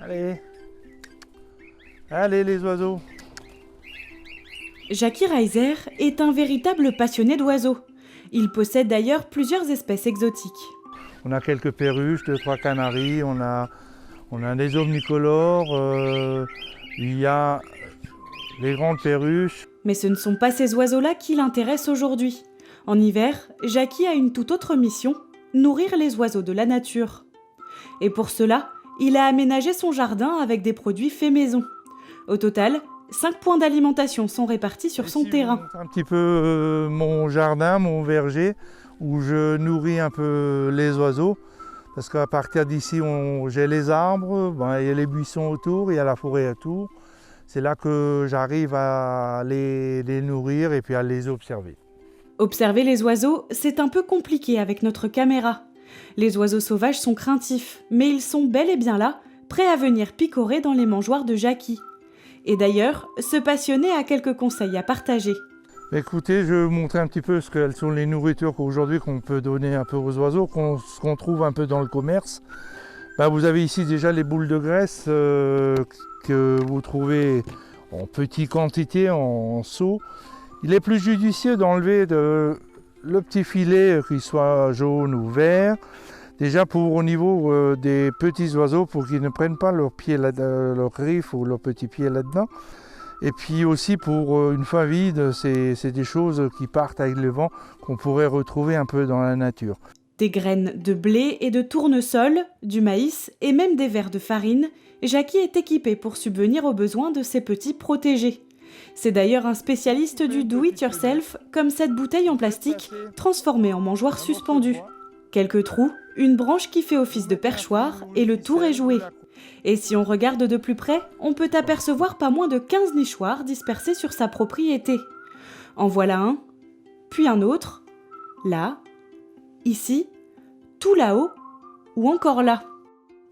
Allez. Allez les oiseaux. Jackie Reiser est un véritable passionné d'oiseaux. Il possède d'ailleurs plusieurs espèces exotiques. On a quelques perruches, 2-3 canaris, on a des omnicolores, il y a les grandes perruches. Mais ce ne sont pas ces oiseaux-là qui l'intéressent aujourd'hui. En hiver, Jackie a une toute autre mission, nourrir les oiseaux de la nature. Et pour cela, il a aménagé son jardin avec des produits faits maison. Au total, 5 points d'alimentation sont répartis sur son terrain. Je montre un petit peu mon jardin, mon verger, où je nourris un peu les oiseaux. Parce qu'à partir d'ici, j'ai les arbres, il y a les buissons autour, il y a la forêt autour. C'est là que j'arrive à les nourrir et puis à les observer. Observer les oiseaux, c'est un peu compliqué avec notre caméra. Les oiseaux sauvages sont craintifs, mais ils sont bel et bien là, prêts à venir picorer dans les mangeoires de Jackie. Et d'ailleurs, ce passionné a quelques conseils à partager. Écoutez, je vais vous montrer un petit peu ce qu'elles sont les nourritures qu'aujourd'hui qu'on peut donner un peu aux oiseaux, ce qu'on trouve un peu dans le commerce. Vous avez ici déjà les boules de graisse que vous trouvez en petite quantité, en seau. Il est plus judicieux d'enlever le petit filet, qu'il soit jaune ou vert, déjà au niveau des petits oiseaux, pour qu'ils ne prennent pas leurs pieds, leurs griffes ou leurs petits pieds là-dedans. Et puis aussi pour une fois vide, c'est des choses qui partent avec le vent, qu'on pourrait retrouver un peu dans la nature. Des graines de blé et de tournesol, du maïs et même des verres de farine, Jackie est équipé pour subvenir aux besoins de ses petits protégés. C'est d'ailleurs un spécialiste du do-it-yourself, comme cette bouteille en plastique transformée en mangeoire suspendue. Quelques trous, une branche qui fait office de perchoir et le tour est joué. Et si on regarde de plus près, on peut apercevoir pas moins de 15 nichoirs dispersés sur sa propriété. En voilà un, puis un autre, là, ici, tout là-haut, ou encore là.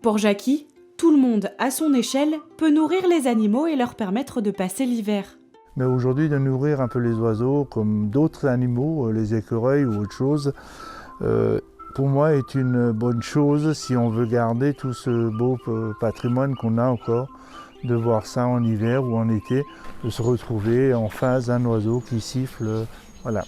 Pour Jackie, tout le monde, à son échelle, peut nourrir les animaux et leur permettre de passer l'hiver. Mais aujourd'hui, de nourrir un peu les oiseaux comme d'autres animaux, les écureuils ou autre chose, pour moi est une bonne chose si on veut garder tout ce beau patrimoine qu'on a encore, de voir ça en hiver ou en été, de se retrouver en face d'un oiseau qui siffle, voilà.